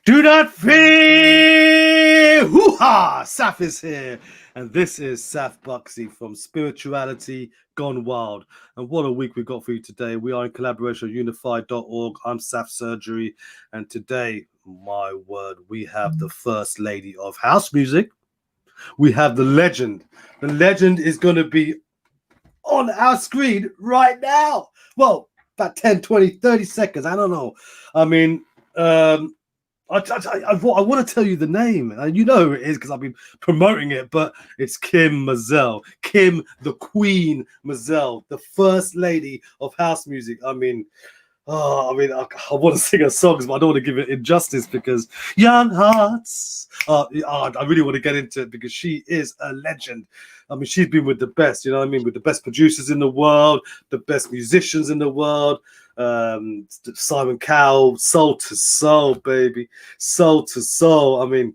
Do not fear! Hoo-ha! Saf is here. And this is Saf Buxy from Spirituality Gone Wild. And what a week we got for you today. We are in collaboration with unified.org. I'm Saf Surgery. And today, my word, we have the first lady of house music. We have the legend. The legend is going to be on our screen right now. Well, about 10, 20, 30 seconds. I don't know. I mean, I want to tell you the name, and you know who it is because I've been promoting it, but it's Kim Mazelle. Kim, the Queen Mazelle, the first lady of house music. I want to sing her songs, but I don't want to give it injustice because young hearts. I really want to get into it because she is a legend. I mean, she's been with the best, you know what I mean? With the best producers in the world, the best musicians in the world. Simon Cowell, soul to soul, baby, soul to soul. I mean,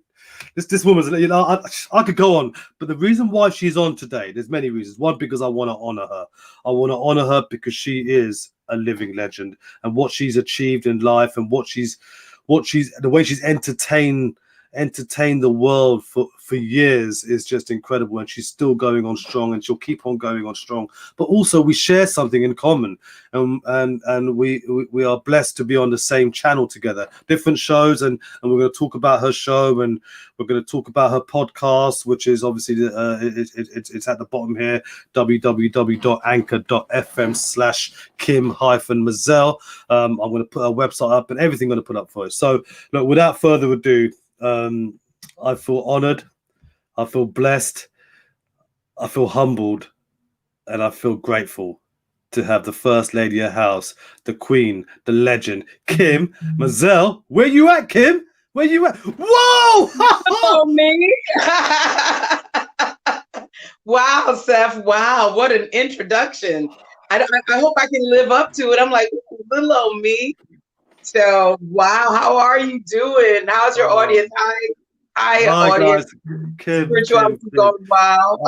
this woman's, you know, I could go on, but the reason why she's on today, there's many reasons. One, because I want to honor her. I want to honor her because she is a living legend, and what she's achieved in life, and the way she's entertained the world for years is just incredible, and she's still going on strong, and she'll keep on going on strong. But also we share something in common, and we are blessed to be on the same channel together, different shows, and we're going to talk about her show, and we're going to talk about her podcast, which is obviously it's at the bottom here, www.anchor.fm/Kim-Mazelle. I'm going to put her website up and everything I'm going to put up for her. So look, without further ado, I feel honored, I feel blessed, I feel humbled, and I feel grateful to have the first lady of house, the queen, the legend, Kim Mazelle. Where you at, Kim? Where you at? Whoa! Oh, me. Wow, Seth. Wow, what an introduction. I hope I can live up to it. I'm like, little old me. So, wow, how are you doing? How's your audience? Hi, audience. Kim, Spirituality Gone Wild.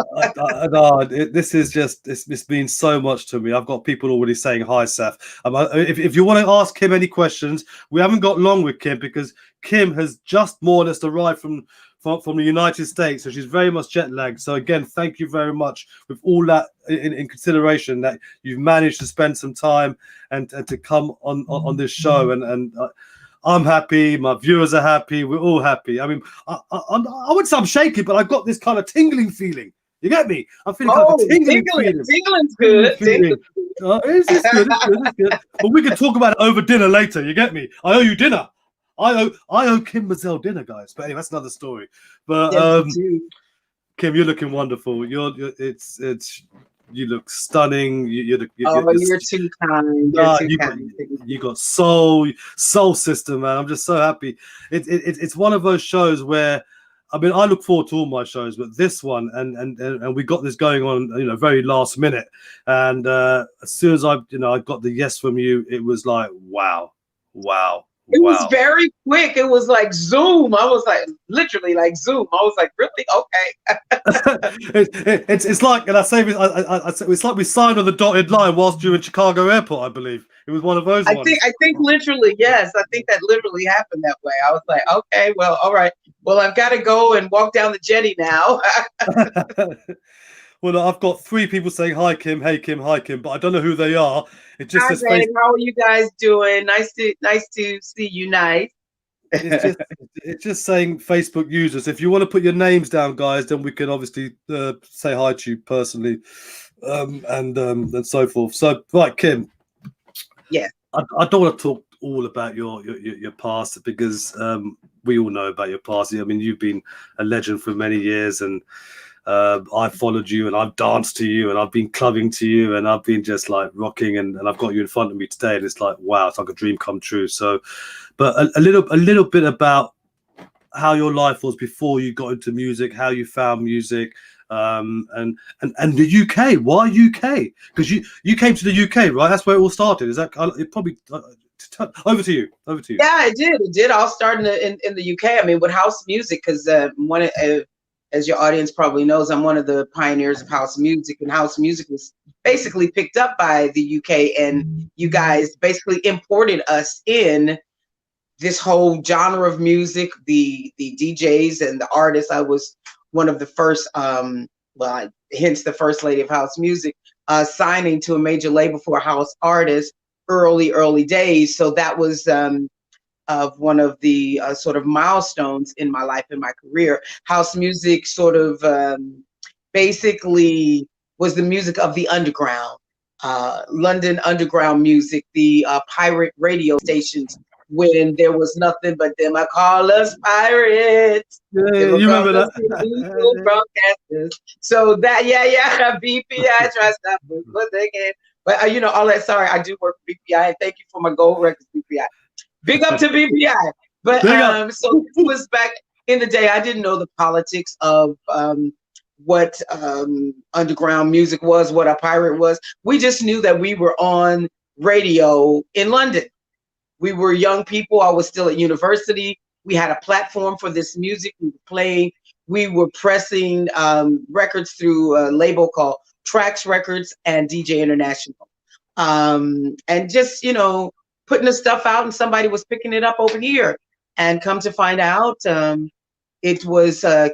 This is just, it's been so much to me. I've got people already saying hi, Seth. If you want to ask Kim any questions, we haven't got long with Kim because Kim has just more or less arrived from the United States, so she's very much jet lagged. So again, thank you very much with all that in consideration that you've managed to spend some time and to come on this show, and I'm happy, my viewers are happy, we're all happy. I mean, I would say I'm shaky, but I've got this kind of tingling feeling. You get me? I'm feeling kind of a tingling feeling. Tingling's good. It's good. But we can talk about it over dinner later. You get me? I owe you dinner. I owe Kim Mazelle dinner, guys. But anyway, that's another story. But Kim, you're looking wonderful. You look stunning. You're too kind. You got soul system, man. I'm just so happy. It's one of those shows where, I mean, I look forward to all my shows, but this one, and we got this going on, you know, very last minute. And as soon as I got the yes from you, it was like, wow. It was very quick. It was like Zoom. I was like, literally like Zoom. I was like, really? Okay. it's like, and I say it's like we signed on the dotted line whilst you were in Chicago Airport, I believe. It was one of those ones. I think literally, yes. I think that literally happened that way. I was like, okay, well, all right. Well, I've got to go and walk down the jetty now. Well, I've got 3 people saying hi, Kim. Hey, Kim. Hi, Kim. But I don't know who they are. It just hi, babe. How are you guys doing? Nice to see you. Nice. It's just saying Facebook users. If you want to put your names down, guys, then we can obviously say hi to you personally, and so forth. So, right, Kim. Yes. I don't want to talk all about your past because we all know about your past. I mean, you've been a legend for many years, and I followed you, and I've danced to you, and I've been clubbing to you, and I've been just like rocking, and I've got you in front of me today, and it's like, wow, it's like a dream come true. So, but a little bit about how your life was before you got into music, how you found music, and the UK. Why UK? Because you came to the UK, right? That's where it all started. Is that it? Probably. Over to you. Yeah, I did. It did all start in the UK. I mean, with house music, because as your audience probably knows, I'm one of the pioneers of house music, and house music was basically picked up by the UK, and you guys basically imported us in this whole genre of music, the DJs and the artists. I was one of the first, hence the first lady of house music, signing to a major label for a house artist early days. So that was of one of the sort of milestones in my life, in my career. House music sort of basically was the music of the underground, London underground music, the pirate radio stations when there was nothing but them. I call us pirates. Yeah, They will you call remember us illegal that? broadcasters. So that, yeah, BPI tries to what they can. But all that. Sorry, I do work for BPI, and thank you for my gold records, BPI. Big up to BPI. But Big up. so this was back in the day. I didn't know the politics of what underground music was, what a pirate was. We just knew that we were on radio in London. We were young people. I was still at university. We had a platform for this music. We were playing. We were pressing records through a label called Trax Records and DJ International. And just, putting the stuff out, and somebody was picking it up over here. And come to find out, it was a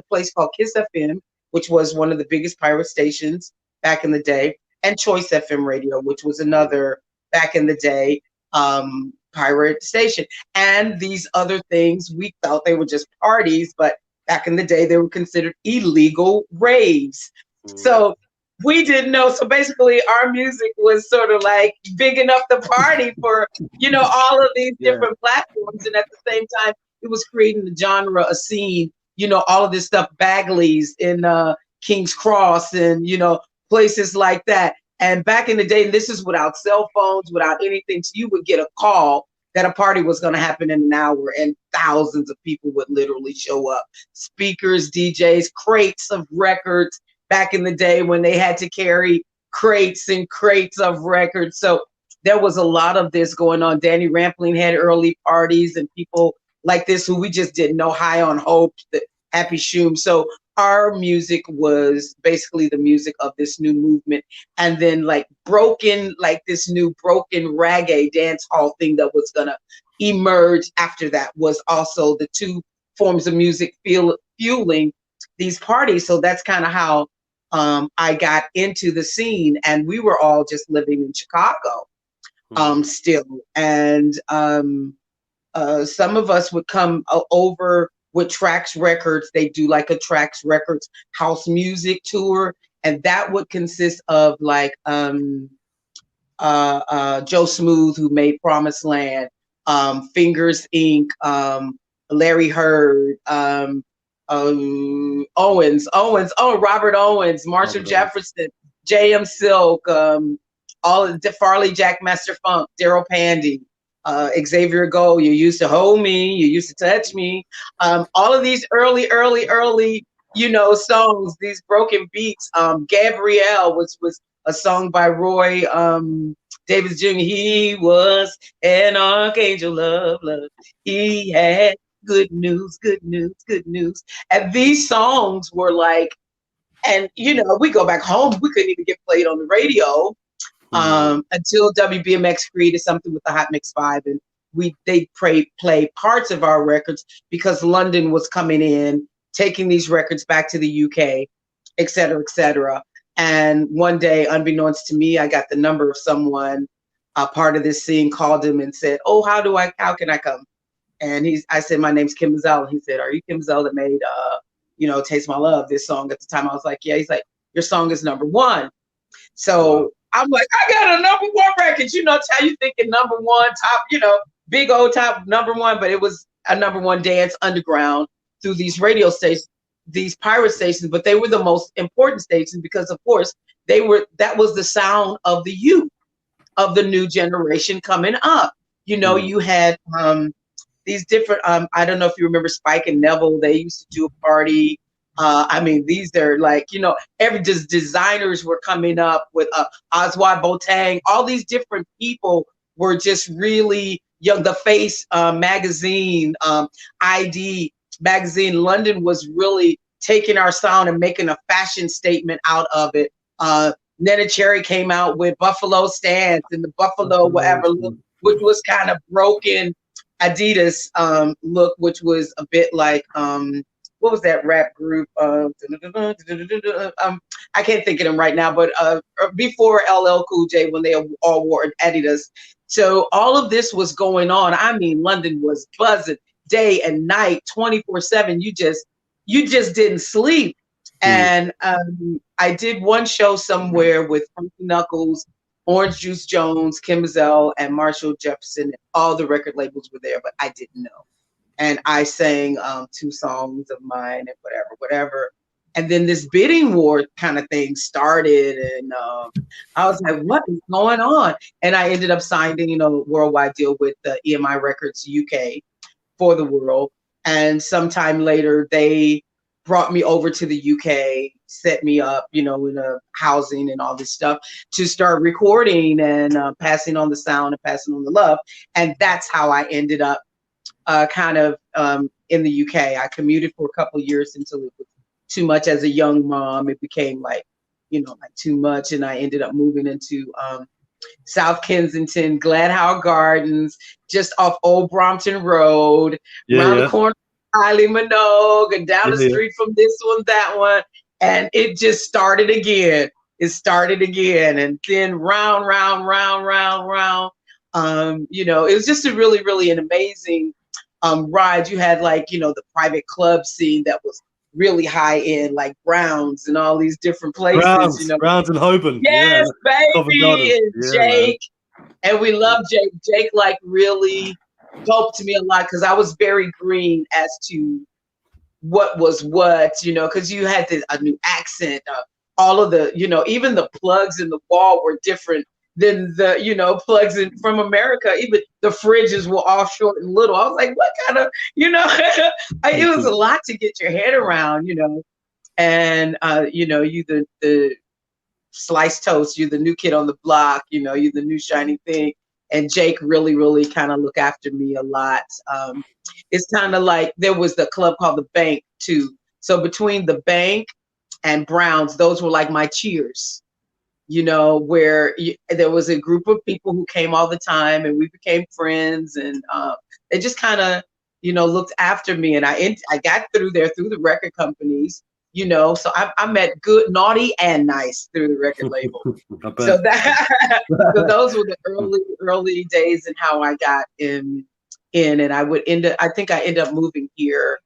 place called Kiss FM, which was one of the biggest pirate stations back in the day, and Choice FM Radio, which was another back in the day pirate station. And these other things, we thought they were just parties, but back in the day, they were considered illegal raves. So we didn't know. So basically, our music was sort of like big enough to party for, all of these different platforms. And at the same time, it was creating the genre, a scene, all of this stuff, Bagley's in King's Cross and, places like that. And back in the day, and this is without cell phones, without anything, so you would get a call that a party was going to happen in an hour, and thousands of people would literally show up. Speakers, DJs, crates of records. Back in the day when they had to carry crates and crates of records. So there was a lot of this going on. Danny Rampling had early parties and people like this who we just didn't know, High on Hope, the Happy Shoom. So our music was basically the music of this new movement. And then this new broken reggae dance hall thing that was going to emerge after that was also the two forms of music fueling these parties. So that's kind of how I got into the scene, and we were all just living in Chicago still. And some of us would come over with Trax Records. They do like a Trax Records house music tour, and that would consist of like Joe Smooth, who made Promised Land, Fingers Inc., Larry Heard, Robert Owens, Marshall Jefferson, J.M. Silk, all of the Farley Jack Master Funk, Daryl Pandy, Xavier Go, You Used to Hold Me, You Used to Touch Me. All of these early, songs, these broken beats. Gabrielle was a song by Roy Davis Jr. He was an archangel of love. He had good news. And these songs were like, and we go back home, we couldn't even get played on the radio until WBMX created something with the Hot Mix 5, and they play parts of our records because London was coming in, taking these records back to the UK, et cetera, et cetera. And one day, unbeknownst to me, I got the number of someone, a part of this scene, called him and said, "Oh, how can I come?" And I said, "My name's Kim Mazelle." And he said, "Are you Kim Mazelle that made, Taste My Love, this song?" At the time, I was like, "Yeah." He's like, "Your song is number one." So I'm like, I got a number one record. How you thinking number one, top, big old top number one, but it was a number one dance underground through these radio stations, these pirate stations, but they were the most important stations because, of course, that was the sound of the youth, of the new generation coming up. You had these different, I don't know if you remember Spike and Neville, they used to do a party. These are like, designers were coming up with Oswald Boateng. All these different people were just really young. The Face magazine, ID magazine, London was really taking our sound and making a fashion statement out of it. Netta Cherry came out with Buffalo Stance and the Buffalo whatever look, which was kind of broken Adidas look, which was a bit like what was that rap group? I can't think of them right now, but before LL Cool J, when they all wore Adidas. So all of this was going on. I mean, London was buzzing day and night, 24/7. You just didn't sleep. And I did one show somewhere with Frankie Knuckles, Orange Juice Jones, Kim Mazelle, and Marshall Jefferson. All the record labels were there, but I didn't know. And I sang 2 songs of mine and whatever. And then this bidding war kind of thing started. And I was like, what is going on? And I ended up signing, a worldwide deal with EMI Records UK for the world. And sometime later, they brought me over to the UK, set me up, in a housing and all this stuff to start recording and passing on the sound and passing on the love. And that's how I ended up kind of in the UK. I commuted for a couple of years until it was too much as a young mom. It became like too much. And I ended up moving into South Kensington, Gladhow Gardens, just off Old Brompton Road, around the corner of Kylie Minogue, and down the street from this one, that one. And it just started again. It started again. And then round. It was just a really, really an amazing ride. You had the private club scene that was really high end, like Browns and all these different places. Browns and Holborn. Yes, baby, and Jake. Man. And we love Jake. Jake really helped me a lot because I was very green as to what was what, because you had a new accent. All of the, even the plugs in the wall were different than the, plugs from America. Even the fridges were all short and little. I was like, what kind of, it was a lot to get your head around, and, you the sliced toast, you're the new kid on the block, you're the new shiny thing. And Jake really, really kind of looked after me a lot. It's kind of like there was the club called the Bank too. So between the Bank and Browns, those were like my cheers. Where there was a group of people who came all the time and we became friends, and they just kind of, looked after me. And I got through there through the record companies, so I met good, naughty, and nice through the record label. So those were the early days and how I got in, and I think I ended up moving here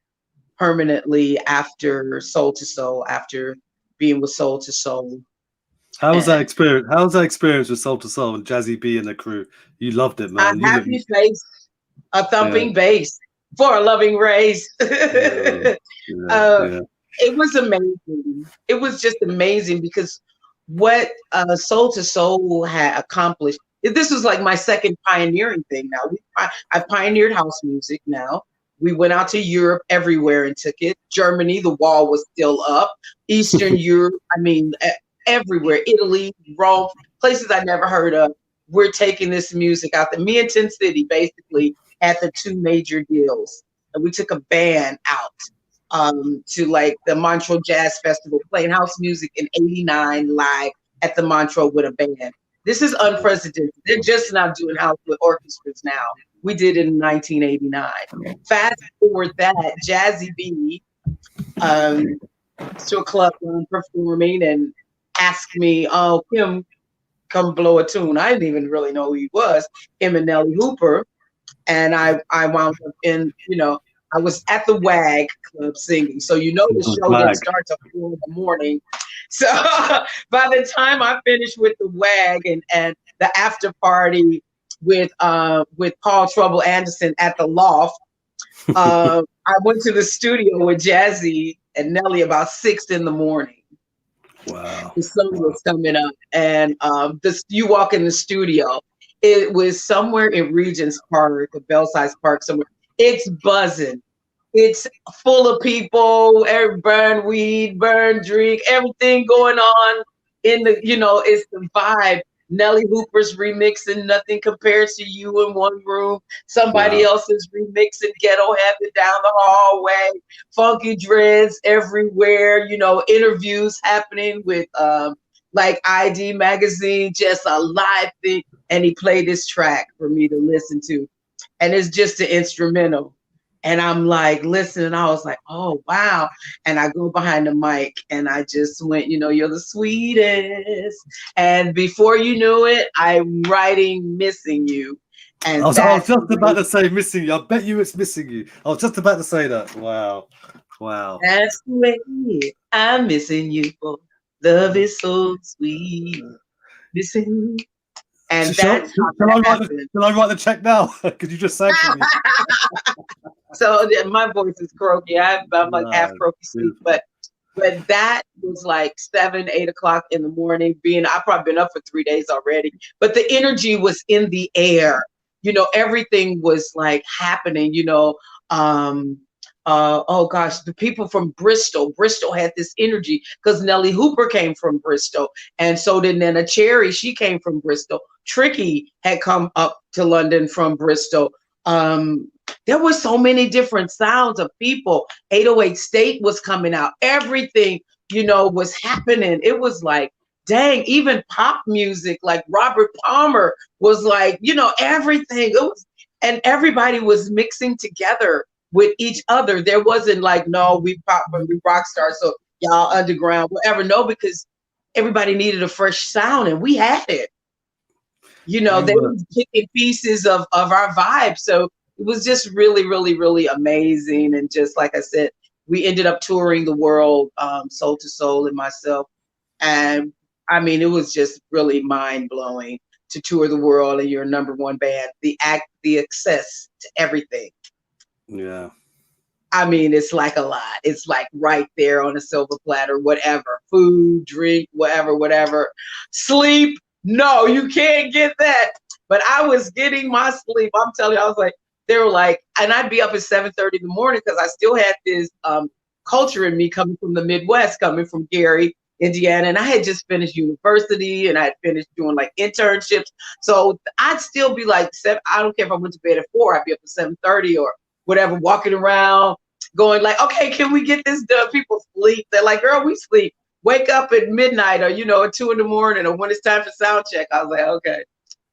permanently after Soul to Soul, after being with Soul to Soul. How was that experience? How was that experience with Soul to Soul and Jazzy B and the crew? You loved it, man. A happy face, a thumping bass for a loving race. It was amazing. It was just amazing because what Soul to Soul had accomplished. This was like my second pioneering thing. Now I pioneered house music. Now we went out to Europe, everywhere, and took it. Germany, the wall was still up. Eastern Europe, everywhere, Italy, Rome, places I never heard of. We're taking this music out there. Me and Tin City basically had the 2 major deals. And we took a band out to like the Montreux Jazz Festival, playing house music in '89 live at the Montreux with a band. This is unprecedented. They're just not doing house with orchestras now. We did it in 1989. Fast forward that, Jazzy B to a club performing and asked me, "Oh, Kim, come blow a tune." I didn't even really know who he was. Him and Nellee Hooper, and I wound up in, I was at the WAG club singing. So the show didn't start till 4 in the morning. So by the time I finished with the WAG and the after party with Paul Trouble Anderson at the Loft, I went to the studio with Jazzy and Nellee about 6 in the morning. Wow. The sun was coming up, and you walk in the studio. It was somewhere in Regent's Park, or Belsize Park, somewhere. It's buzzing. It's full of people. Burn weed, burn drink, everything going on in the. It's the vibe. Nellee Hooper's remixing "Nothing Compares to You" in one room. Somebody else is remixing "Ghetto Heaven" down the hallway. Funky dreads everywhere. Interviews happening with like ID magazine, just a live thing. And he played this track for me to listen to. and it's just an instrumental. And I'm like, listening, I was like, oh, wow. And I go behind the mic and I just went, you're the sweetest. And before you knew it, I'm writing Missing You. And I was just about to say Missing You. I bet you it's Missing You. I was just about to say that. Wow. That's the way I'm missing you. Love is so sweet. Missing you. And that's shall I write the check now? Could you just say it for me? So my voice is croaky. I'm like half croaky sleep, but that was like 7, 8 o'clock in the morning. I've probably been up for 3 days already, but the energy was in the air. Everything was like happening. Oh gosh, the people from Bristol had this energy because Nellee Hooper came from Bristol, and so did Nana Cherry. She came from Bristol. Tricky had come up to London from Bristol. There were so many different sounds of people. 808 State was coming out. Everything, was happening. It was like, dang, even pop music, like Robert Palmer was like, everything. It was, and everybody was mixing together with each other. There wasn't like, no, we pop and we rock stars, so y'all underground, whatever. No, because everybody needed a fresh sound, and we had it. They were picking pieces of our vibe. So it was just really, really, really amazing. And just like I said, we ended up touring the world, Soul to Soul and myself. And I mean, it was just really mind blowing to tour the world and you're number one band, the access to everything. Yeah. I mean, it's like a lot. It's like right there on a silver platter, whatever, food, drink, whatever, sleep. No, you can't get that. But I was getting my sleep. I'm telling you, I was like, they were like, and I'd be up at 7:30 in the morning because I still had this culture in me coming from the Midwest, coming from Gary, Indiana. And I had just finished university and I had finished doing like internships. So I'd still be like, I don't care if I went to bed at 4, I'd be up at 7:30 or whatever, walking around, going like, okay, can we get this done? People sleep. They're like, girl, we sleep. Wake up at midnight or, at 2 in the morning or when it's time for sound check. I was like, okay.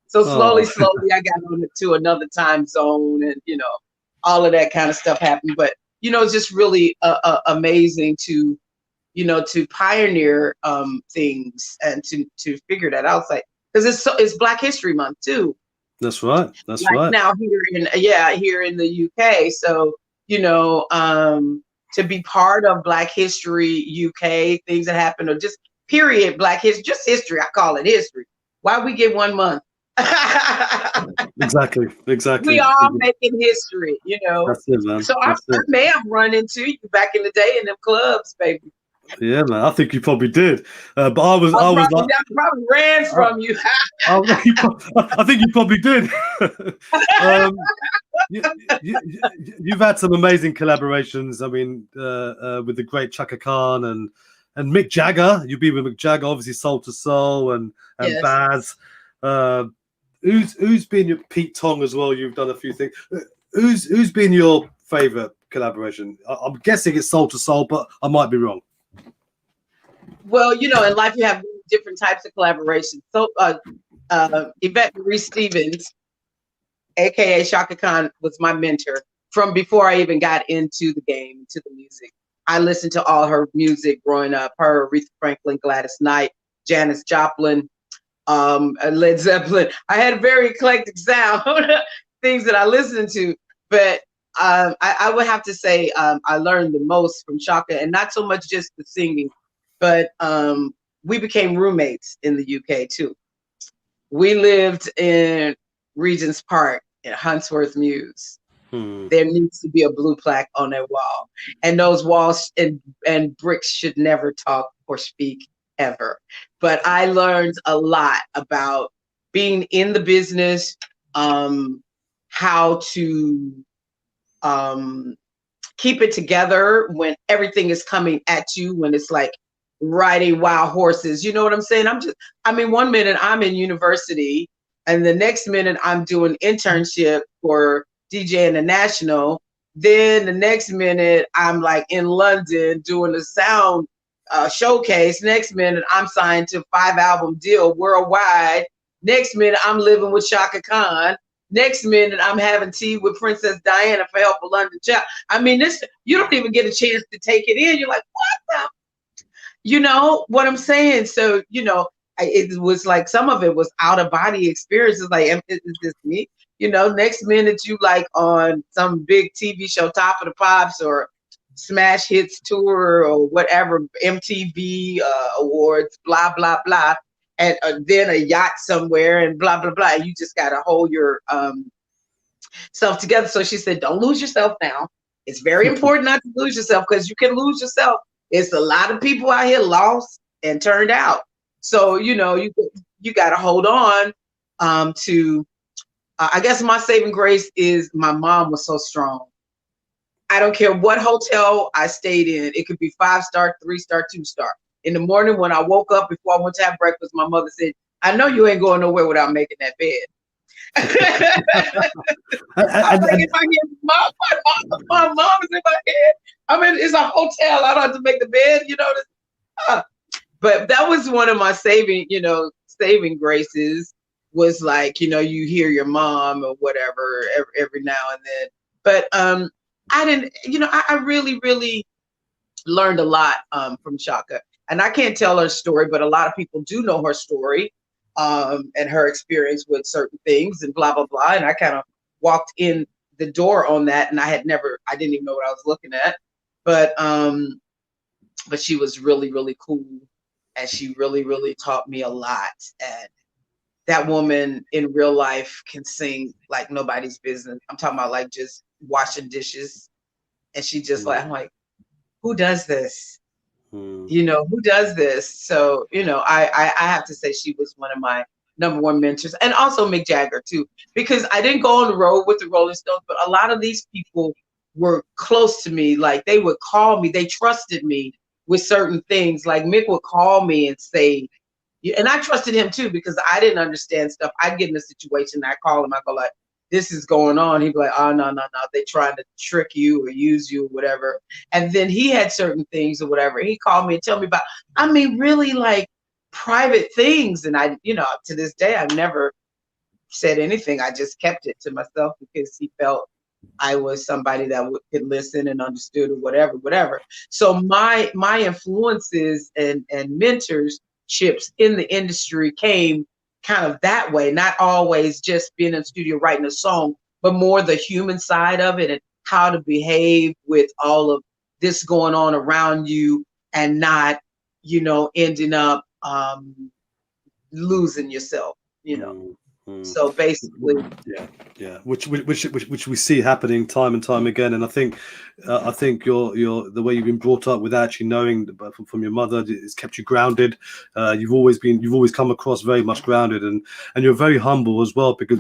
So slowly, I got on to another time zone and, all of that kind of stuff happened. But, it's just really amazing to, to pioneer things and to figure that out. Like, because it's Black History Month too. That's right. That's right. Now here in the UK. So, to be part of Black History UK, things that happen, or just period Black history, just history. I call it history. Why we get 1 month? Exactly. We all making history, That's it, man. So I may have run into you back in the day in them clubs, baby. Yeah, man. I think you probably did, but I was probably ran from you. I think you probably did. You've had some amazing collaborations. I mean, with the great Chaka Khan and Mick Jagger. You've been with Mick Jagger, obviously Soul to Soul and yes. Baz. Who's been your Pete Tong as well? You've done a few things. Who's been your favorite collaboration? I'm guessing it's Soul to Soul, but I might be wrong. Well, in life you have different types of collaboration. So Yvette Marie Stevens, aka Chaka Khan, was my mentor from before I even got into the game, to the music. I listened to all her music growing up, her, Aretha Franklin, Gladys Knight, Janis Joplin, Led Zeppelin. I had a very eclectic sound, things that I listened to, but I would have to say I learned the most from Chaka, and not so much just the singing, but we became roommates in the UK too. We lived in Regent's Park in Huntsworth Mews. There needs to be a blue plaque on that wall, and those walls and bricks should never talk or speak ever. But I learned a lot about being in the business, how to keep it together when everything is coming at you, when it's like riding wild horses. You know what I'm saying? 1 minute I'm in university and the next minute I'm doing internship for DJ International. Then the next minute I'm like in London doing a sound showcase. Next minute I'm signed to a 5-album deal worldwide. Next minute I'm living with Chaka Khan. Next minute, I'm having tea with Princess Diana for Help of London Child. I mean, this, you don't even get a chance to take it in. You're like, what the? You know what I'm saying? So, you know, it was like some of it was out of body experiences. Like, is this me? You know, next minute you like on some big TV show, Top of the Pops or Smash Hits Tour or whatever, MTV awards, blah, blah, blah. And then a yacht somewhere and blah, blah, blah. You just got to hold your self together. So she said, don't lose yourself now. It's very important not to lose yourself because you can lose yourself. It's a lot of people out here lost and turned out. So, you know, you got to hold on to, I guess my saving grace is my mom was so strong. I don't care what hotel I stayed in. It could be 5-star, 3-star, 2-star. In the morning when I woke up before I went to have breakfast, my mother said, I know you ain't going nowhere without making that bed. I was like, if I get my mom is in my head. I mean, it's a hotel. I don't have to make the bed, you know. But that was one of my saving graces was like, you know, you hear your mom or whatever every now and then. But I didn't, you know, I really, really learned a lot from Chaka. And I can't tell her story, but a lot of people do know her story and her experience with certain things and blah, blah, blah. And I kind of walked in the door on that, and I didn't even know what I was looking at. But she was really, really cool. And she really, really taught me a lot. And that woman in real life can sing like nobody's business. I'm talking about like just washing dishes. And she just like, I'm like, who does this? You know, who does this? So, you know, I have to say she was one of my #1 mentors, and also Mick Jagger too, because I didn't go on the road with the Rolling Stones, but a lot of these people were close to me. Like they would call me, they trusted me with certain things. Like Mick would call me and say, and I trusted him too, because I didn't understand stuff. I'd get in a situation, I call him, I go like, this is going on. He'd be like, oh, no, they trying to trick you or use you or whatever. And then he had certain things or whatever. He called me and tell me about, I mean, really like private things. And I, you know, to this day, I've never said anything. I just kept it to myself because he felt I was somebody that could listen and understood or whatever. So my influences and mentorships in the industry came kind of that way, not always just being in the studio writing a song, but more the human side of it and how to behave with all of this going on around you and not, you know, ending up losing yourself, you know. So basically, yeah, which we see happening time and time again, and I think your the way you've been brought up with actually knowing from your mother has kept you grounded. You've always come across very much grounded, and you're very humble as well, because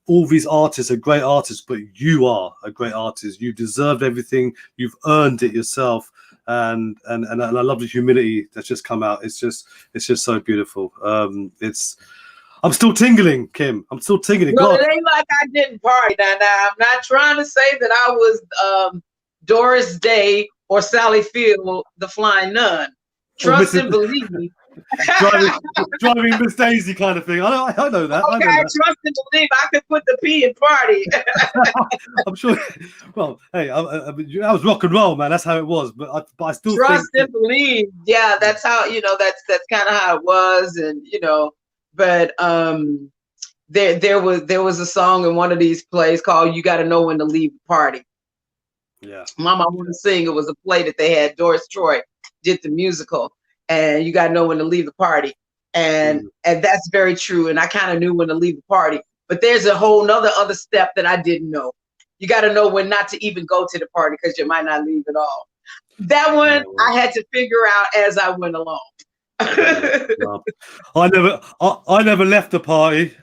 all these artists are great artists, but you are a great artist. You deserved everything. You've earned it yourself. And I love the humility that's just come out. It's just so beautiful. I'm still tingling, Kim. I'm still tingling. Well, it ain't like I didn't party. Now, I'm not trying to say that I was Doris Day or Sally Field, the Flying Nun. Trust and believe me. driving Miss Daisy kind of thing. I know that. Okay, I trust and believe. I could put the P in party. I'm sure. Well, hey, I was rock and roll, man. That's how it was. But I still trust and believe. Yeah, that's how, you know. That's kind of how it was, and you know. But there was a song in one of these plays called "You Got to Know When to Leave the Party." Yeah, Mama, I want to sing. It was a play that they had. Doris Troy did the musical, and you got to know when to leave the party, and that's very true. And I kind of knew when to leave the party, but there's a whole nother other step that I didn't know. You got to know when not to even go to the party because you might not leave at all. That one I had to figure out as I went along. Well, I never left the party,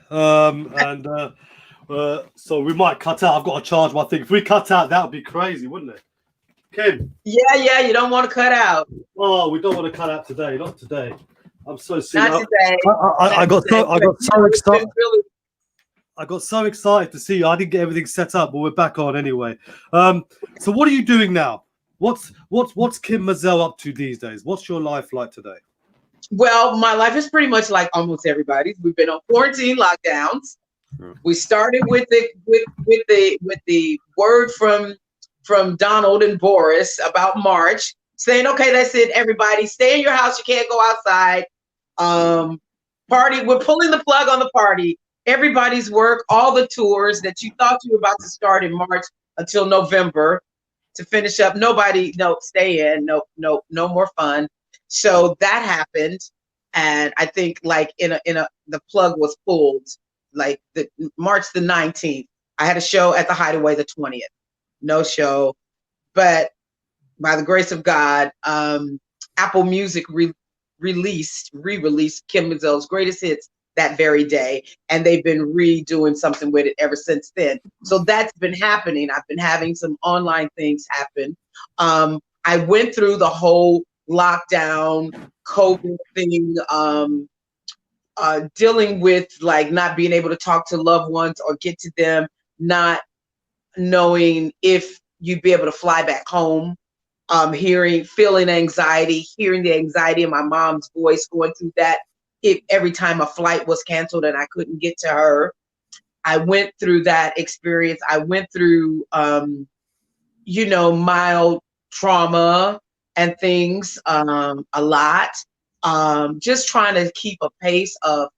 so we might cut out. I've got to charge my thing. If we cut out, that would be crazy, wouldn't it, Kim? Yeah, you don't want to cut out. Oh, we don't want to cut out today. Not today. I'm so sick. Not today. I got so excited. I got so excited to see you. I didn't get everything set up, but we're back on anyway. So what are you doing now? What's Kim Mazelle up to these days? What's your life like today? Well, my life is pretty much like almost everybody's. We've been on quarantine lockdowns. We started with the word from Donald and Boris about March, saying, okay, that's it, everybody, stay in your house. You can't go outside. Party, we're pulling the plug on the party. Everybody's work, all the tours that you thought you were about to start in March until November to finish up. Nobody, no, stay in, no more fun. So that happened. And I think like the plug was pulled like the March the 19th. I had a show at the Hideaway the 20th. No show. But by the grace of God, Apple Music re-released Kim Mazelle's greatest hits that very day, and they've been redoing something with it ever since then. So that's been happening. I've been having some online things happen. I went through the whole lockdown COVID thing, dealing with like not being able to talk to loved ones or get to them, not knowing if you'd be able to fly back home, feeling anxiety, hearing the anxiety in my mom's voice, going through that every time a flight was canceled and I couldn't get to her. I went through that experience. I went through, mild trauma and things, a lot. Just trying to keep a pace of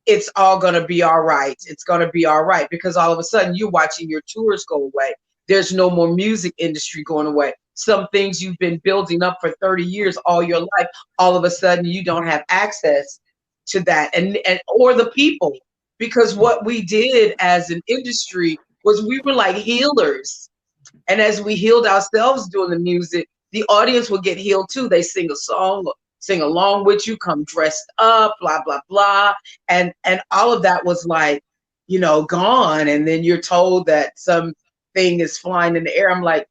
it's all going to be all right. It's going to be all right, because all of a sudden you're watching your tours go away. There's no more music industry going away. Some things you've been building up for 30 years, all your life, all of a sudden you don't have access to that and or the people, because what we did as an industry was we were like healers. And as we healed ourselves doing the music, the audience would get healed too. They sing a song, sing along with you, come dressed up, blah, blah, blah. And all of that was like, gone. And then you're told that something is flying in the air. I'm like,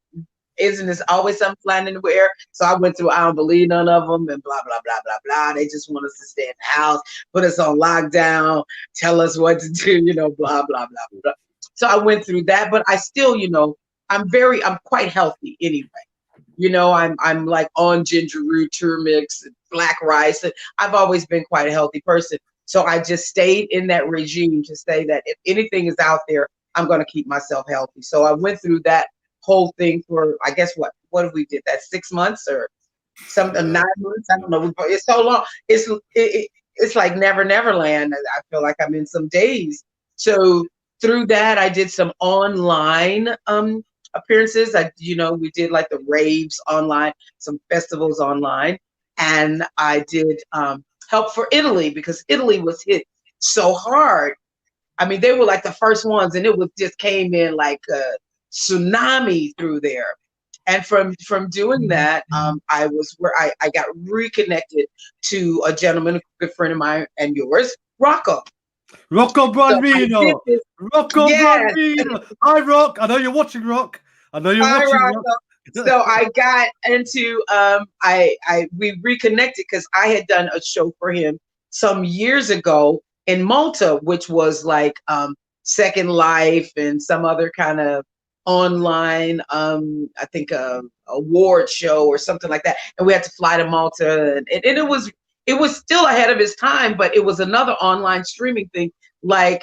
isn't this always something flying in the air? So I went through, I don't believe none of them, and blah, blah, blah, blah, blah. They just want us to stay in the house, put us on lockdown, tell us what to do, blah, blah, blah, blah. So I went through that, but I still, I'm quite healthy anyway. I'm like on ginger root, turmeric, black rice. And I've always been quite a healthy person. So I just stayed in that regime to say that if anything is out there, I'm going to keep myself healthy. So I went through that whole thing for, I guess, what have we did that 6 months or something, 9 months? I don't know. It's so long. It's like Never Land. I feel like I'm in some days. So through that, I did some online appearances. We did like the raves online, some festivals online, and I did help for Italy, because Italy was hit so hard. I mean, they were like the first ones, and it was just came in like a tsunami through there. And from doing that, I got reconnected to a gentleman, a good friend of mine and yours, Rocco. Rocco Bambino. Rocco Bambino. Hi, Rock. I know you're watching, Rock. I know you're watching, Rocco. So I got into we reconnected because I had done a show for him some years ago in Malta, which was like Second Life and some other kind of online I think award show or something like that. And we had to fly to Malta, and it was still ahead of his time, but it was another online streaming thing, like,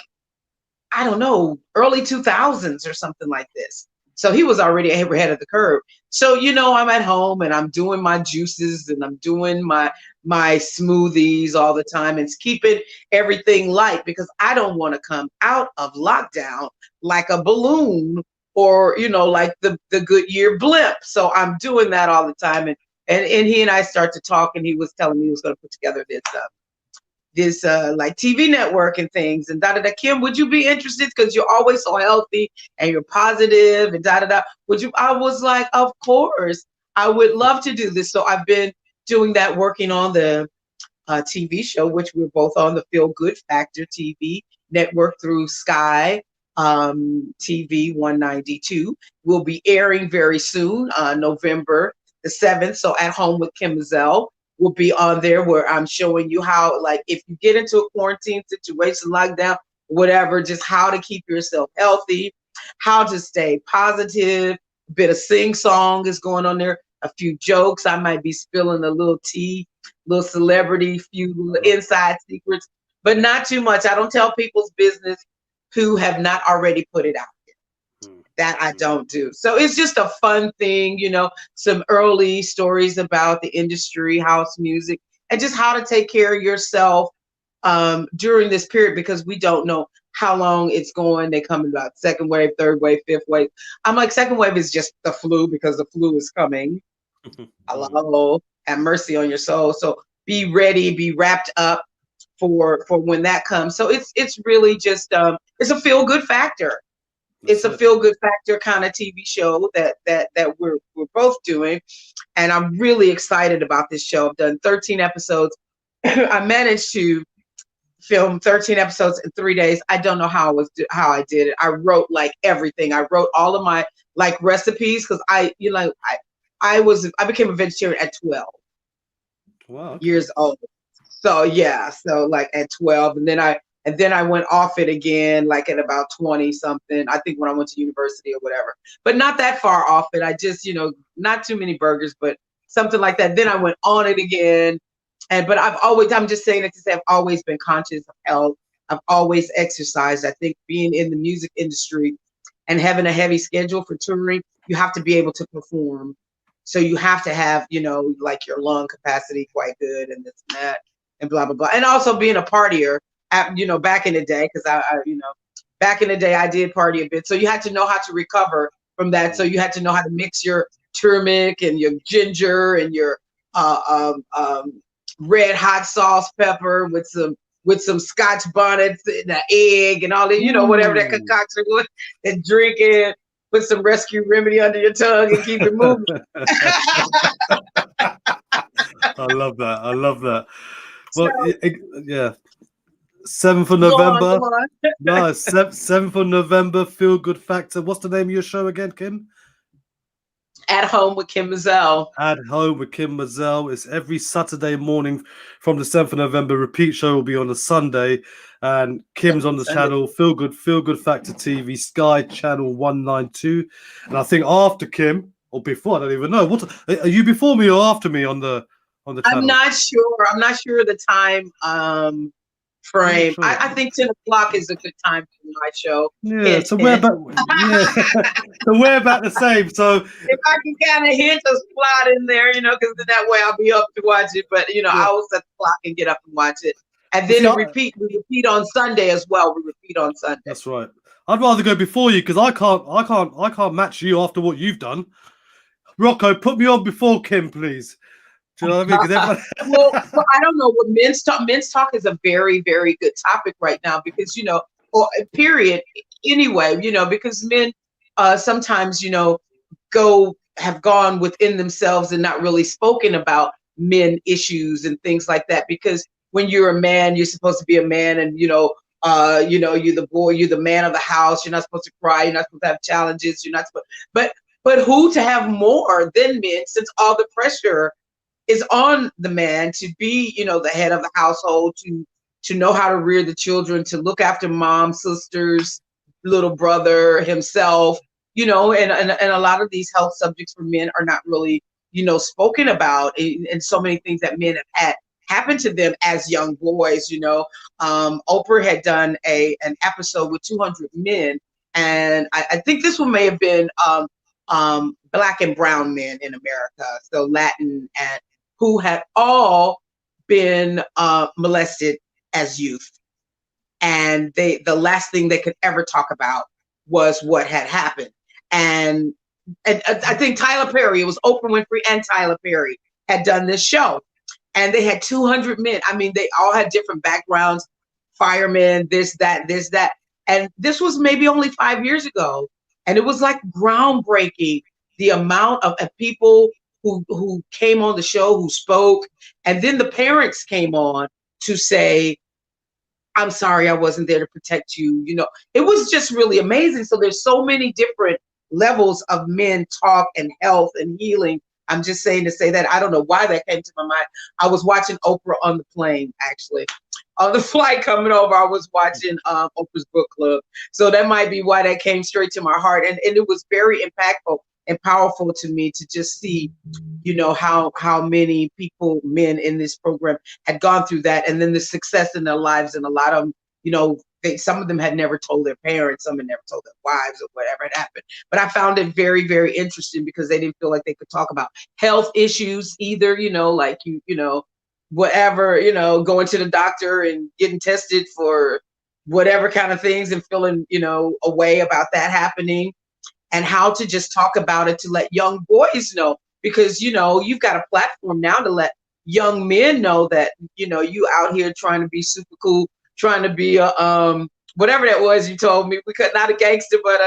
I don't know, early 2000s or something like this. So he was already ahead of the curve. So, I'm at home and I'm doing my juices and I'm doing my smoothies all the time, and it's keeping everything light, because I don't want to come out of lockdown like a balloon or, like the Goodyear blimp. So I'm doing that all the time. And he and I start to talk, and he was telling me he was going to put together this like TV network and things, and da-da-da. Kim, would you be interested? Because you're always so healthy and you're positive and da-da-da. I was like, of course, I would love to do this. So I've been doing that, working on the TV show, which we're both on, the Feel Good Factor TV network through Sky TV 192. Will be airing very soon, November the 7th. So At Home with Kim Mazelle will be on there, where I'm showing you how, like, if you get into a quarantine situation, lockdown, whatever, just how to keep yourself healthy, how to stay positive. A bit of sing song is going on there, a few jokes. I might be spilling a little tea, little celebrity, few little inside secrets but not too much. I don't tell people's business who have not already put it out there. That I don't do. So it's just a fun thing, you know, some early stories about the industry, house music, and just how to take care of yourself during this period, because we don't know how long it's going. They come about second wave, third wave, fifth wave. I'm like, second wave is just the flu because the flu is coming. Hello, have mercy on your soul. So be ready, be wrapped up for when that comes. So it's really just it's a feel good factor. It's a feel good factor kind of TV show that we're both doing, and I'm really excited about this show. I've done 13 episodes. I managed to film 13 episodes in 3 days. I don't know how I did it. I wrote like everything. I wrote all of my like recipes because I became a vegetarian at 12 years old. So yeah, so like at 12, and then I went off it again like at about 20 something. I think when I went to university or whatever, but not that far off it. I just, you know, not too many burgers, but something like that. Then I went on it again. But I'm just saying it to say I've always been conscious of health. I've always exercised. I think being in the music industry and having a heavy schedule for touring, you have to be able to perform. So you have to have, you know, like your lung capacity quite good and this and that and blah, blah, blah. And also being a partier, you know, back in the day, because back in the day I did party a bit. So you had to know how to recover from that. So you had to know how to mix your turmeric and your ginger and your red hot sauce pepper with some Scotch bonnets and an egg and all that, you know, whatever that concoction was, and drink it. Put some rescue remedy under your tongue and keep it moving. I love that. Well, yeah. 7th of November. Go on. No, 7th of November, Feel Good Factor. What's the name of your show again, Kim? At Home with Kim Mazelle. At Home with Kim Mazelle. It's every Saturday morning from the 7th of November. Repeat show will be on a Sunday. And Kim's on the channel, Feel Good Factor TV, Sky Channel 192. And I think after Kim, or before, I don't even know. What are you, before me or after me on the channel? I'm not sure the time frame. Sure. I think 10 o'clock is a good time for my show. Yeah, so we're about so we're about the same. So if I can kind of hint a slot in there, you know, because that way I'll be up to watch it. But you know, I will set the clock and get up and watch it. And then we repeat on Sunday as well. We repeat on Sunday. That's right. I'd rather go before you because I can't match you after what you've done. Rocco, put me on before Kim, please. Do you know what I mean? Well, I don't know what men's talk is a very, very good topic right now because, you know, or period. Anyway, you know, because men sometimes, you know, have gone within themselves and not really spoken about men issues and things like that. Because when you're a man, you're supposed to be a man, and you're the boy, you're the man of the house. You're not supposed to cry. You're not supposed to have challenges. You're not supposed, but who to have more than men, since all the pressure is on the man to be, you know, the head of the household, to know how to rear the children, to look after mom, sisters, little brother, himself, you know, and a lot of these health subjects for men are not really, you know, spoken about, and so many things that men have had happen to them as young boys, you know. Oprah had done an episode with 200 men, and I think this one may have been Black and brown men in America, so Latin, and who had all been molested as youth. And the last thing they could ever talk about was what had happened. And I think Tyler Perry, it was Oprah Winfrey and Tyler Perry had done this show. And they had 200 men. I mean, they all had different backgrounds, firemen, this, that. And this was maybe only 5 years ago. And it was like groundbreaking, the amount of people who came on the show, who spoke. And then the parents came on to say, I'm sorry, I wasn't there to protect you. You know, it was just really amazing. So there's so many different levels of men talk and health and healing. I'm just saying to say that. I don't know why that came to my mind. I was watching Oprah on the plane, actually. On the flight coming over, I was watching Oprah's book club. So that might be why that came straight to my heart. And it was very impactful. and powerful to me to just see, how many men in this program had gone through that, and then the success in their lives. And a lot of them, some of them had never told their parents, some had never told their wives or whatever had happened. But I found it very, very interesting because they didn't feel like they could talk about health issues either, like whatever, going to the doctor and getting tested for whatever kind of things and feeling, a way about that happening, and how to just talk about it to let young boys know, because, you've got a platform now to let young men know that, you out here trying to be super cool, trying to be a, whatever that was you told me, because not a gangster, but,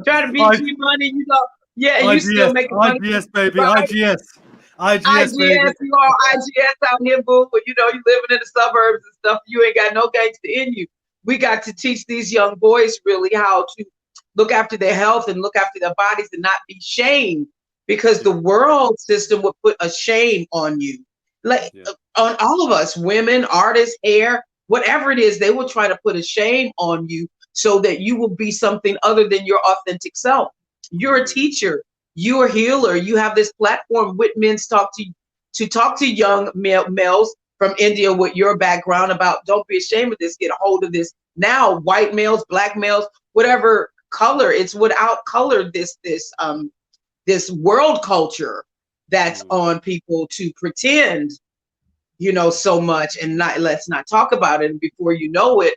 trying to be money, yeah, and you still making money. IGS, baby, right? IGS, baby. You are IGS out here, boo, but you living in the suburbs and stuff, you ain't got no gangster in you. We got to teach these young boys really how to look after their health and look after their bodies and not be shamed, because the world system would put a shame on you. Like on all of us, women, artists, hair, whatever it is, they will try to put a shame on you so that you will be something other than your authentic self. You're a teacher, you're a healer, you have this platform with men to talk to young males from India with your background about, don't be ashamed of this, get a hold of this now. White males, black males, whatever color, it's without color, this world culture that's on people to pretend, so much, and let's not talk about it. And before you know it,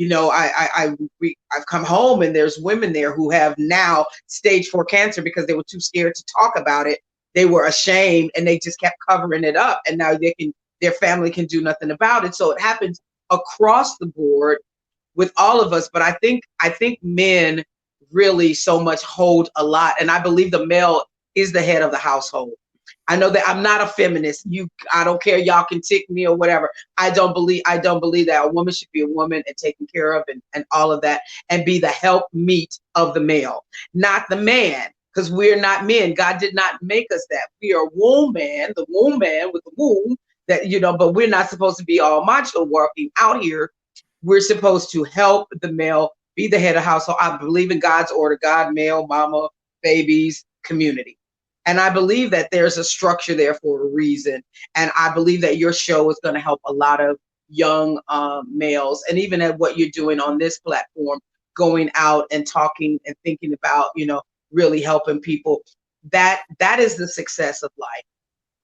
I've come home and there's women there who have now stage 4 cancer because they were too scared to talk about it. They were ashamed and they just kept covering it up, and now their family can do nothing about it. So it happens across the board with all of us. But I think men really so much hold a lot, and I believe the male is the head of the household. I know that I'm not a feminist. I don't care. Y'all can tick me or whatever. I don't believe that a woman should be a woman and taken care of and all of that, and be the help meet of the male, not the man, because we're not men. God did not make us that. We are woman, the woman with the womb that, but we're not supposed to be all macho walking out here. We're supposed to help the male, be the head of household. I believe in God's order: God, male, mama, babies, community. And I believe that there's a structure there for a reason. And I believe that your show is going to help a lot of young males. And even at what you're doing on this platform, going out and talking and thinking about, really helping people, that is the success of life.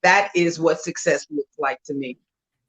That is what success looks like to me.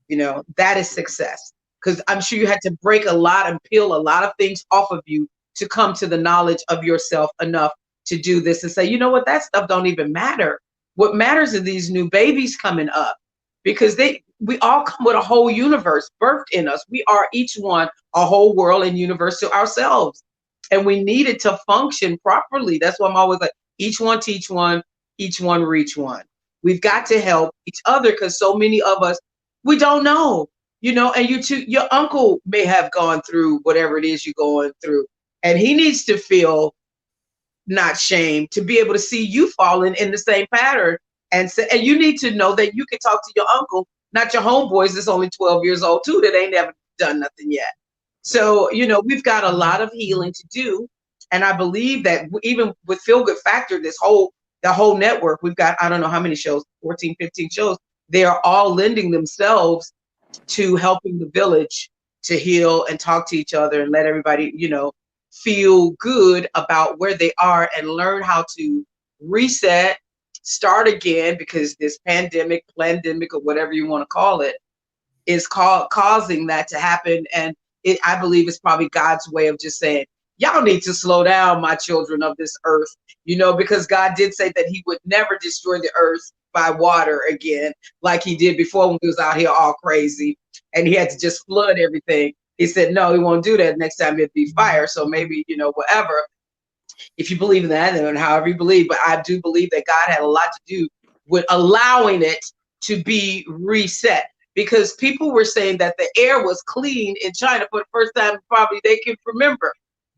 That is success. Because I'm sure you had to break a lot and peel a lot of things off of you to come to the knowledge of yourself enough to do this and say, you know what, that stuff don't even matter. What matters are these new babies coming up, because we all come with a whole universe birthed in us. We are each one a whole world and universe to ourselves, and we need it to function properly. That's why I'm always like, each one teach one, each one reach one. We've got to help each other, because so many of us, we don't know, and your uncle may have gone through whatever it is you're going through, and he needs to feel not shame to be able to see you falling in the same pattern, and you need to know that you can talk to your uncle, not your homeboys that's only 12 years old too, that ain't never done nothing yet. So, we've got a lot of healing to do. And I believe that even with Feel Good Factor, the whole network, we've got, I don't know how many shows, 14, 15 shows. They are all lending themselves to helping the village to heal and talk to each other and let everybody, feel good about where they are and learn how to reset, start again, because this pandemic, or whatever you want to call it, is causing that to happen. And I believe it's probably God's way of just saying, y'all need to slow down, my children of this earth, because God did say that he would never destroy the earth by water again, like he did before when he was out here all crazy and he had to just flood everything. He said, no, he won't do that. Next time it'd be fire. So maybe, whatever, if you believe in that, and however you believe, but I do believe that God had a lot to do with allowing it to be reset, because people were saying that the air was clean in China for the first time probably they can remember.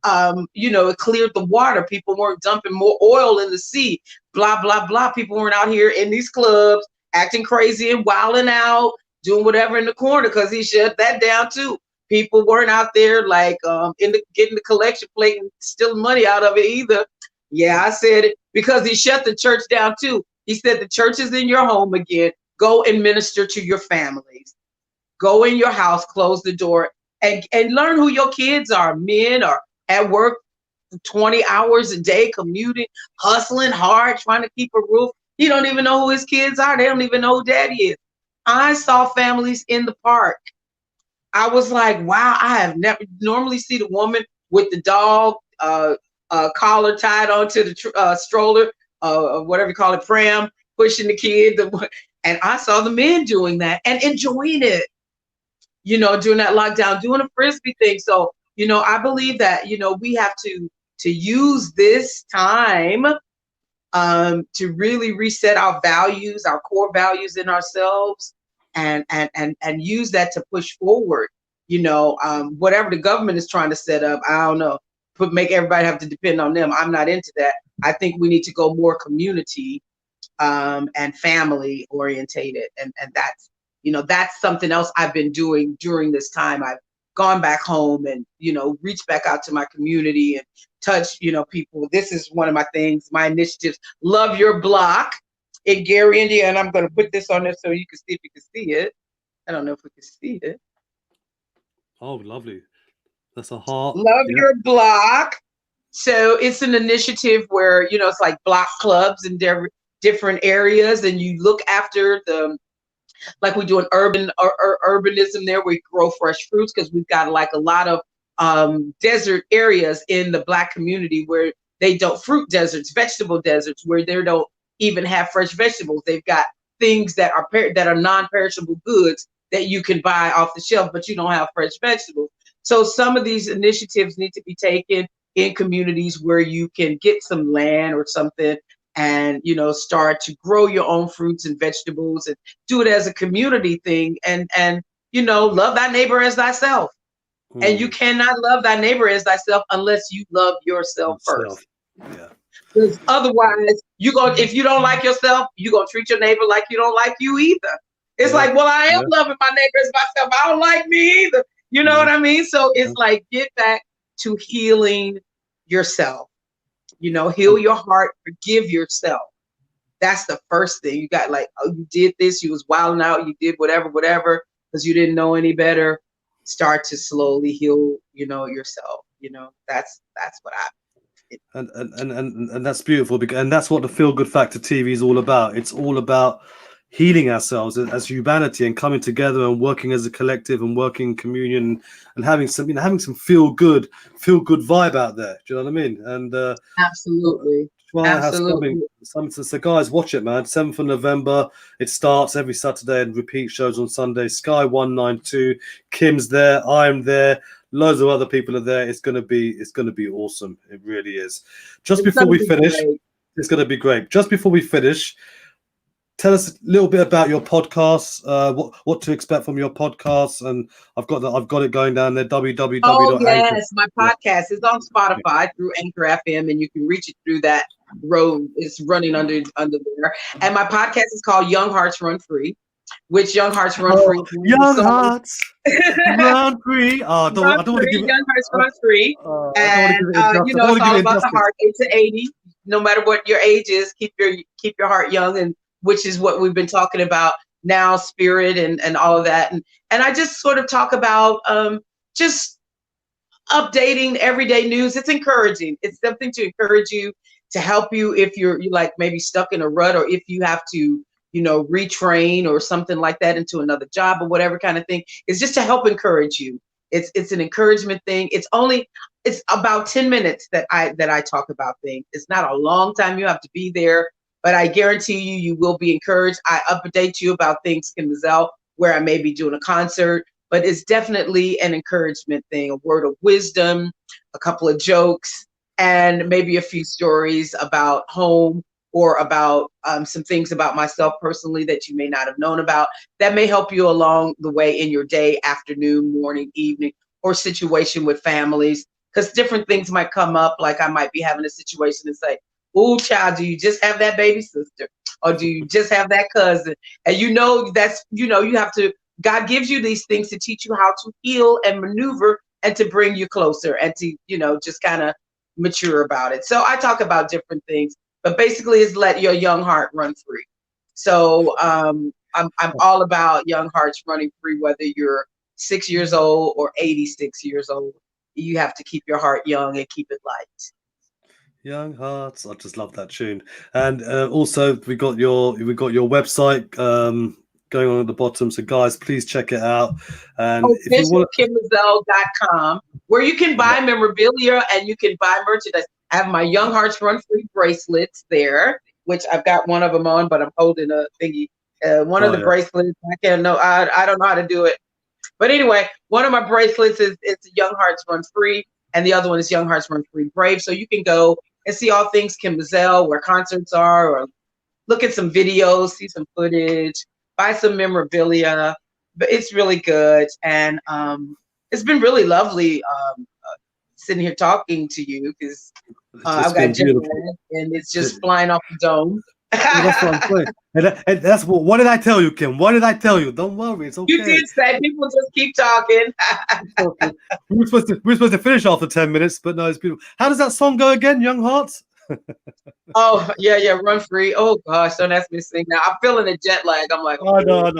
It cleared the water. People weren't dumping more oil in the sea, blah, blah, blah. People weren't out here in these clubs acting crazy and wilding out, doing whatever in the corner, because he shut that down too. People weren't out there like getting the collection plate and stealing money out of it either. Yeah, I said it because he shut the church down too. He said the church is in your home again. Go and minister to your families. Go in your house, close the door, and learn who your kids are. Men are at work 20 hours a day, commuting, hustling hard, trying to keep a roof. He don't even know who his kids are. They don't even know who daddy is. I saw families in the park. I was like, wow, I have never normally see the woman with the dog collar tied onto the stroller, whatever you call it, pram, pushing the kid. And I saw the men doing that and enjoying it, during that lockdown, doing a frisbee thing. So, I believe that, we have to use this time to really reset our values, our core values in ourselves, and use that to push forward. Whatever the government is trying to set up, I don't know, make everybody have to depend on them. I'm not into that. I think we need to go more community and family orientated, and that's something else I've been doing during this time. I've gone back home and reached back out to my community and touched people. This is one of my things, my initiatives. Love Your Block in Gary, Indiana. I'm going to put this on there so you can see if you can see it. I don't know if we can see it. Oh, lovely. That's a heart. Love Your Block. So it's an initiative where it's like block clubs in different areas, and you look after like we do an urbanism there. We grow fresh fruits because we've got like a lot of desert areas in the Black community where they don't, fruit deserts, vegetable deserts, where they don't even have fresh vegetables. They've got things that are non-perishable goods that you can buy off the shelf, but you don't have fresh vegetables. So some of these initiatives need to be taken in communities where you can get some land or something and start to grow your own fruits and vegetables and do it as a community thing, and love thy neighbor as thyself. And you cannot love thy neighbor as thyself unless you love yourself first. Yeah. Because otherwise if you don't like yourself, you're gonna treat your neighbor like you don't like you either. It's like, well, I am loving my neighbor as myself. I don't like me either. You know what I mean? So it's like, get back to healing yourself. Heal your heart, forgive yourself. That's the first thing. You got like, oh, you did this, you was wilding out, you did whatever, because you didn't know any better. Start to slowly heal, yourself. That's what and that's beautiful, and that's what the Feel Good Factor TV is all about. It's all about healing ourselves as humanity and coming together and working as a collective and working in communion and having some feel good vibe out there. Do you know what I mean? And absolutely. So guys, watch it, man. 7th of November. It starts every Saturday and repeat shows on Sunday. Sky 192. Kim's there. I'm there. Loads of other people are there. It's gonna be awesome. It really is. It's gonna be great. Just before we finish, tell us a little bit about your podcast, what to expect from your podcast, and I've got it going down there. www. Oh yes, my podcast is on Spotify through Anchor FM, and you can reach it through that road. It's running under there, and my podcast is called Young Hearts Run Free. Which Young Hearts Run Free? Young Hearts Run Free. I don't want to give Young Hearts Run Free, and it's all about the heart. 8 to 80. No matter what your age is, keep your heart young, and which is what we've been talking about now, spirit and all of that. And I just sort of talk about just updating everyday news. It's encouraging. It's something to encourage you, to help you if you're like maybe stuck in a rut, or if you have to, retrain or something like that into another job or whatever kind of thing. It's just to help encourage you. It's an encouragement thing. It's about 10 minutes that I talk about things. It's not a long time. You have to be there. But I guarantee you will be encouraged. I update you about things in Mazelle where I may be doing a concert, but it's definitely an encouragement thing, a word of wisdom, a couple of jokes, and maybe a few stories about home, or about some things about myself personally that you may not have known about, that may help you along the way in your day, afternoon, morning, evening, or situation with families. Because different things might come up, like I might be having a situation and say, "Oh, child, do you just have that baby sister? Or do you just have that cousin?" And that's, you have to God gives you these things to teach you how to heal and maneuver and to bring you closer and to, just kind of mature about it. So I talk about different things, but basically it's let your young heart run free. So I'm all about young hearts running free, whether you're 6 years old or 86 years old. You have to keep your heart young and keep it light. Young Hearts. I just love that tune. And also we got your website going on at the bottom. So guys, please check it out. And if you want Mazelle.com, where you can buy memorabilia and you can buy merchandise. I have my Young Hearts Run Free bracelets there, which I've got one of them on, but I'm holding a thingy. One of the bracelets, I don't know how to do it. But anyway, one of my bracelets is Young Hearts Run Free, and the other one is Young Hearts Run Free Brave. So you can go and see all things Kim Mazelle, where concerts are, or look at some videos, see some footage, buy some memorabilia. But it's really good, and it's been really lovely sitting here talking to you, because I've got Jagger, and it's just flying off the dome. That's what I'm saying. And that's what did I tell you, Kim? What did I tell you? Don't worry, it's okay. You did say people just keep talking. We're supposed to finish after 10 minutes, but no, it's beautiful. How does that song go again, Young Hearts? Oh yeah, Run Free. Oh gosh, don't ask me to sing now. I'm feeling a jet lag. I'm like, I know.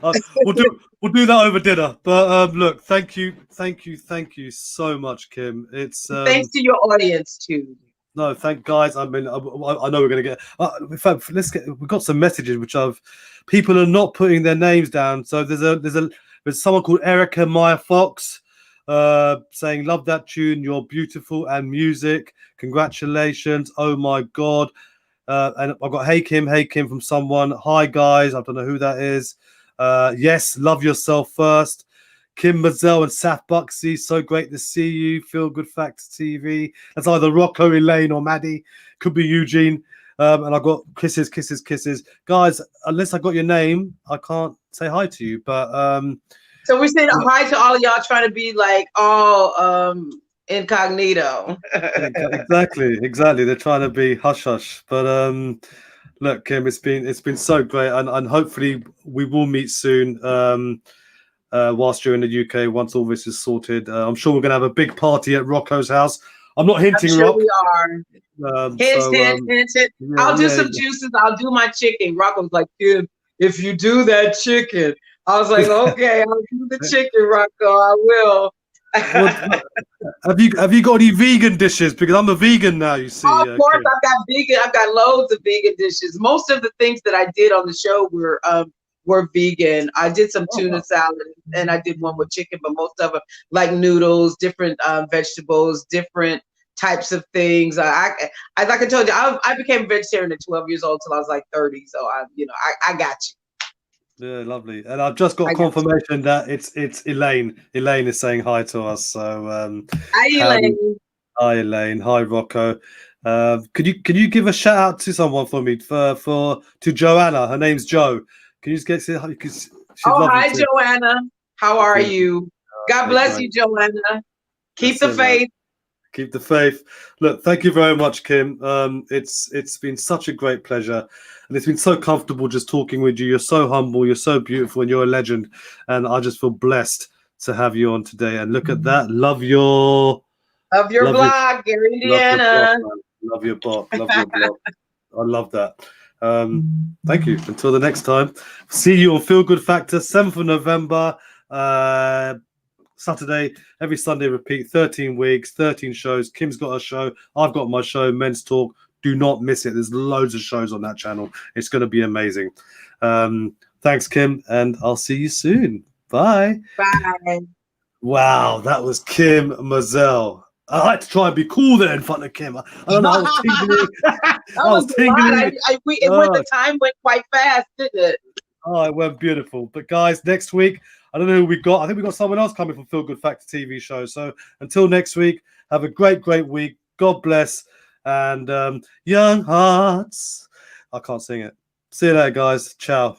We'll do that over dinner. But look, thank you so much, Kim. It's thanks to your audience too. No, thank guys. I mean, I know we're going to get. In fact, we've got some messages which people are not putting their names down. So there's someone called Erica Maya Fox saying, "Love that tune. You're beautiful and music. Congratulations. Oh my God." And I've got Hey Kim from someone. Hi guys. I don't know who that is. Yes, love yourself first. Kim Mazelle and Saf Buxy, so great to see you. Feel Good Facts TV. That's either Rocco, Elaine, or Maddie. Could be Eugene. And I got kisses. Guys, unless I got your name, I can't say hi to you. But so we're saying hi to all of y'all trying to be like all incognito. Exactly. They're trying to be hush. But look, Kim, it's been so great, and hopefully we will meet soon. Whilst you're in the UK, once all this is sorted, I'm sure we're going to have a big party at Rocco's house. I'm not hinting, I'm sure Rock. We are. Hint. Yeah, I'll do some juices. I'll do my chicken. Rocco's like, Kim, if you do that chicken. I was like, okay, I'll do the chicken, Rocco. I will. Have you got any vegan dishes? Because I'm a vegan now, you see. Of course, Kim. I've got loads of vegan dishes. Most of the things that I did on the show were vegan. I did some tuna salad, and I did one with chicken, but most of them like noodles, different vegetables, different types of things. Like I told you, I became a vegetarian at 12 years old till I was like 30. So I got you. Yeah, lovely. And I've just got confirmation that it's Elaine. Elaine is saying hi to us. So hi, Elaine. Hi, Elaine. Hi, Rocco. Could you give a shout out to someone for me to Joanna? Her name's Jo. Can you just get to because hi, Joanna. How are you? God bless you, Joanna. Keep the faith. Keep the faith. Look, thank you very much, Kim. It's been such a great pleasure, and it's been so comfortable just talking with you. You're so humble, you're so beautiful, and you're a legend. And I just feel blessed to have you on today. And look at that. Love your blog, Gary, Indiana. Love your blog. I love that. Thank you. Until the next time. See you on Feel Good Factor, 7th of November. Saturday, every Sunday repeat, 13 weeks, 13 shows. Kim's got her show. I've got my show, Men's Talk. Do not miss it. There's loads of shows on that channel. It's going to be amazing. Thanks, Kim, and I'll see you soon. Bye. Bye. Wow, that was Kim Mazelle. I like to try and be cool there in front of Kim. I don't know. I was tingling. The time went quite fast, didn't it? Oh, it went beautiful. But guys, next week, I don't know who we got. I think we got someone else coming from Feel Good Factor TV show. So until next week, have a great week. God bless. And Young Hearts. I can't sing it. See you later, guys. Ciao.